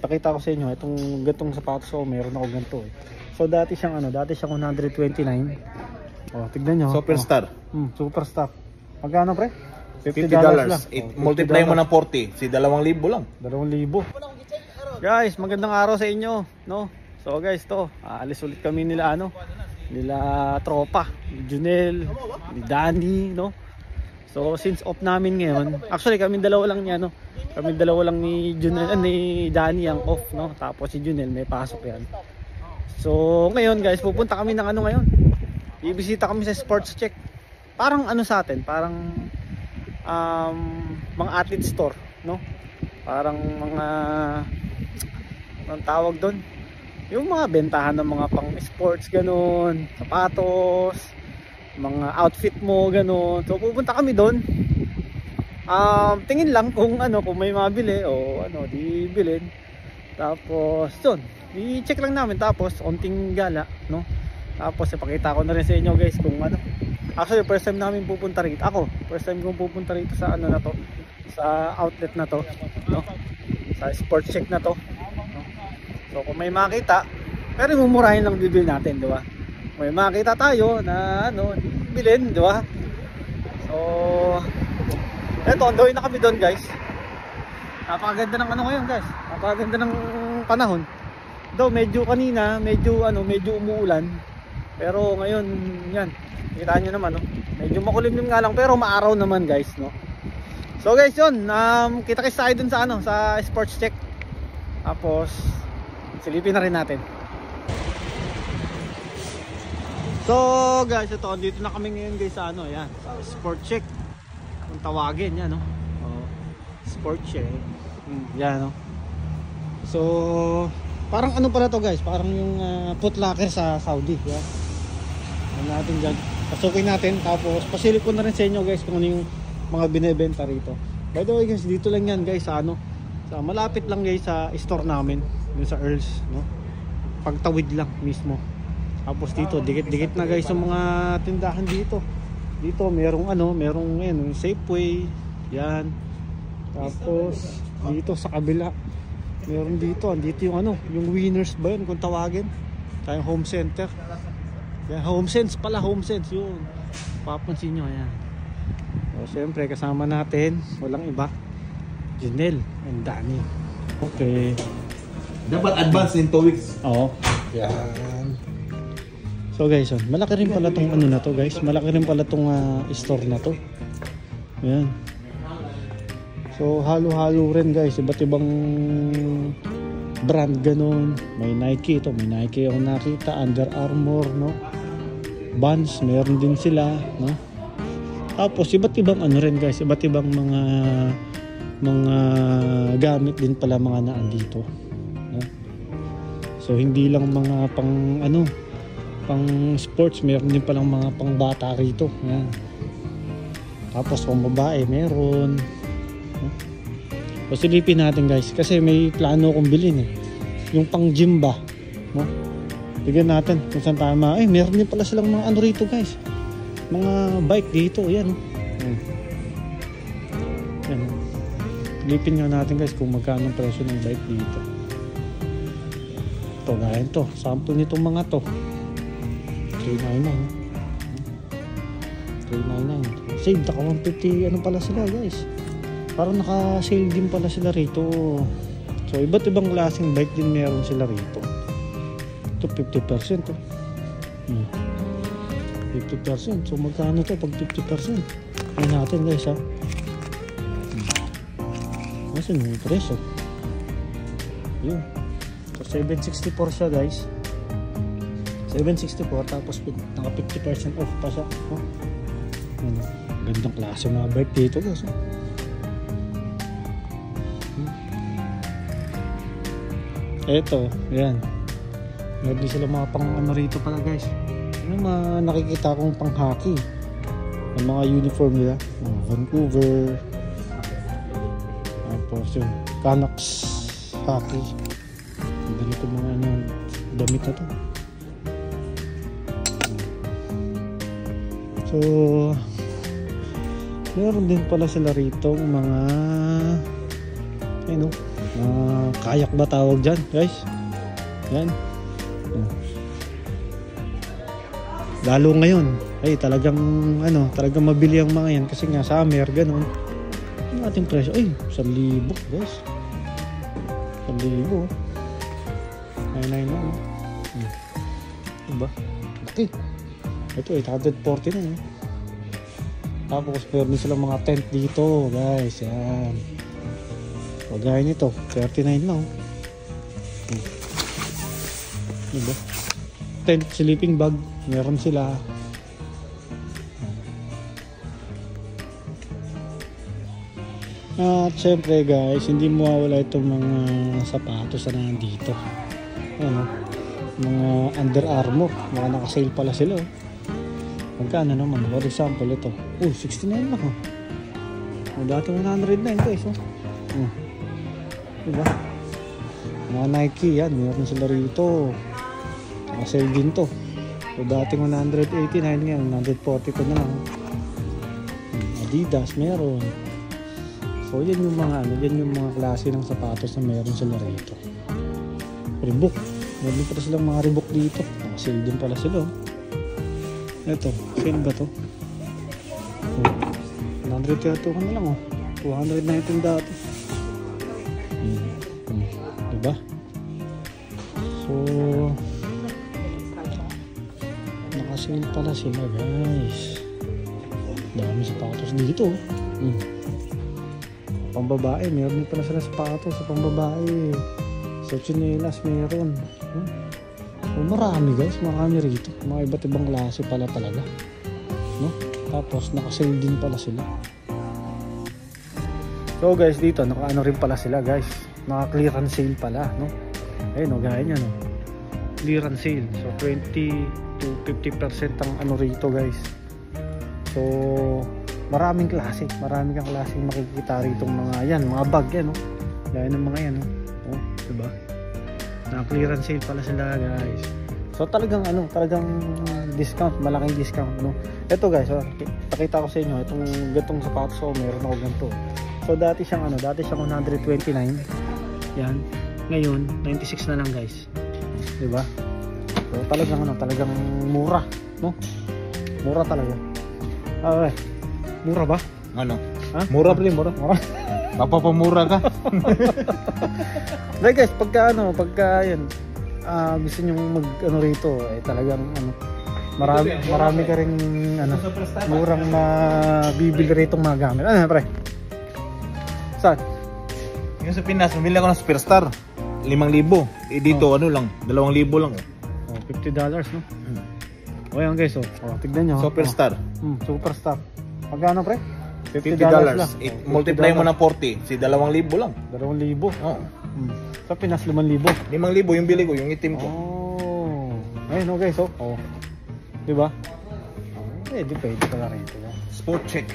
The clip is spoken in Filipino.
pakita ko sa inyo itong gantong sapatos ko, meron ako ganito eh. So dati siyang dati siyang 129. Oh, tignan niyo. Superstar. Superstar. Magkano pre? $50 lang. Multiply mo ng 40, si 2,000 lang. 2,000. Guys, magandang araw sa inyo, no? So guys, to, aalis ulit kami nila nila tropa, ni Junel, ni Danny, no? So since off namin ngayon, actually kami dalawa lang niya, no? Kami dalawa lang ni Junel, ni Danny ang off, no? Tapos si Junel may pasok yan. So ngayon guys, pupunta kami ng ngayon. Bibisita kami sa Sports Check. Parang sa atin, parang mga athlete store, no? Parang mga anong tawag doon? Yung mga bentahan ng mga pang sports ganun, sapatos, mga outfit mo ganun. So pupunta kami doon. Tingin lang kung kung may mabili o di bilhin. Tapos doon, i-check lang namin, tapos onting gala, no? Tapos ipakita ko na rin sa inyo guys kung actually first time namin pupunta rito. Ako, first time kong pupunta rito sa na to, sa outlet na to, no? Sa Sports Check na to, no? So kung may makita, pero mumurahin lang bibili natin, di ba? May makita tayo na bilhin, di ba? So eto, on the way na kami doon guys. Napakaganda ng ngayon guys. Napakaganda ng panahon. Though medyo kanina, medyo umuulan. Pero ngayon, yan. Kita nyo naman, no? Medyo makulimlim nga lang, pero maaraw naman guys, no? So guys, yun. Kita-kits tayo dun sa sa Sports Check. Tapos silipin na rin natin. So guys, ito, dito na kami ngayon guys sa yan, sa Sports Check. Kung tawagin, yan, no? Sports Check. Yan, no? So parang pala to guys, parang yung Foot Locker sa Saudi, yan. Natin dyan, pasukin natin, tapos pasilip ko na rin sa inyo guys kung yung mga binebenta rito. By the way guys, dito lang yan guys sa sa malapit lang guys sa store namin, dun sa Earls, no? Pagtawid lang mismo. Tapos dito, dikit-dikit na guys yung mga tindahan dito. Dito merong merong Safeway, yan. Tapos dito sa kabila meron dito yung yung Winners ba yun kung tawagin, tayong Home Center. Yan, Home Sense pala, Home Sense yun. Papansin nyo, ayan. So syempre kasama natin, walang iba, Junel and Danny. Okay. Dapat advance in 2 weeks. Oo. Yan. So guys, malaki rin pala tong na to guys. Malaki rin pala tong store na to. Ayan. So halo-halo rin guys, iba't ibang brand ganun. May Nike ito, may Nike akong nakita, Under Armour, no? Vans, meron din sila, no? Tapos iba't ibang rin guys, iba't ibang mga gamit din pala mga naandito, no? So hindi lang mga pang sports, meron din palang mga pang bata rito. Yan. Tapos kung babae meron, no? So silipin natin guys, kasi may plano akong bilhin yung pang gym ba, no? Tignan natin kung saan tama. Meron din pala silang mga rito guys, mga bike dito, yan. Yan. Silipin nga natin guys kung magkano ang presyo ng bike dito. Ito, ganyan to, sample nitong mga to, 399. Save ka 150, pala sila guys. Parang naka-sale din pala sila rito. So iba't ibang klaseng bike din meron sila rito. Ito 50%, 50%. So magkano to pag 50%? Ayun natin guys, ha. Kasi may presyo. Yun. So 764 siya guys. 764, tapos naka 50% off pa siya. Gandang klase mga bike dito guys, Eto, yan. Meron din sila mga pang rito pala guys. Mga nakikita kong pang hockey. Ang mga uniform nila. Vancouver. Tapos yung Canucks hockey. Ganito mga damit na to. So meron din pala sila rito mga Kayak ba tawag dyan guys? Yan. Lalo ngayon ay talagang talagang mabili ang mga yan kasi nga summer ganun. Yung ating presyo ay 1,000 guys. 1,000. Ay na. Diba? Okay. Ito 840 na yun. Tapos meron din silang mga tent dito guys. Yan. Pagaya nito 39 lang. Diba? Tent, sleeping bag meron sila. At syempre guys, hindi mawawala itong mga sapatos na nandito. Mga Under Armour, mga naka-sale pala sila. Magkano naman? For example ito, 69 lang dati 109 guys. Diba? Mga Nike yan, meron sila rito. Naka-sale din to. So dating 189 ngayon, 140 ko na lang. Adidas meron. So yan yung mga klase ng sapatos na meron sila rito. Reebok. Meron pa silang mga Reebok dito. Naka-sale din pala sila. Ito, sale ba to? 132 ko na lang 219 dati. Diba? So naka-sale pala sila guys. Dami sapatos dito. Pambabae, meron din pala sila sapatos sa pambabae. Sa tsinelas meron. Marami guys, marami rito. Mga iba't ibang klase pala talaga. Tapos naka-sale din pala sila. So guys, dito naka-ano rin pala sila guys. Naka-clearance sale pala, Ayun gaya niya, Clearance sale. So 20 to 50% ang rito guys. So maraming klase, marami kang klaseng makikita rito mga bag yan, Gaya ng mga yan, diba? Na-clearance sale pala sila guys. So talagang discount, malaking discount, Ito guys, pakita ko sa inyo itong gantong sapatos meron ako ganito. So dati siyang 129. Yan. Ngayon 96 na lang guys. Diba? So talagang mura, Mura talaga. Okay. Mura ba? Ano? Ha? Mura mura. Papapamura ka. Like guys, pagka yan, gusto nyo rito, talagang marami ka rin murang mabibili rito mga gamit. Pre? Saan? Yung sa Pinas, mamili ako ng Superstar. 5,000. Dito lang, 2,000 lang. $50, O yan guys, tignan nyo. Superstar. Superstar. Magkano pre? $50 lang. Multiply mo ng 40, 2,000 lang. 2,000. Sa Pinas 5,000. 5,000 yung bili ko, yung itim ko. Ayun guys, diba? Pwede pala rito. Sport check.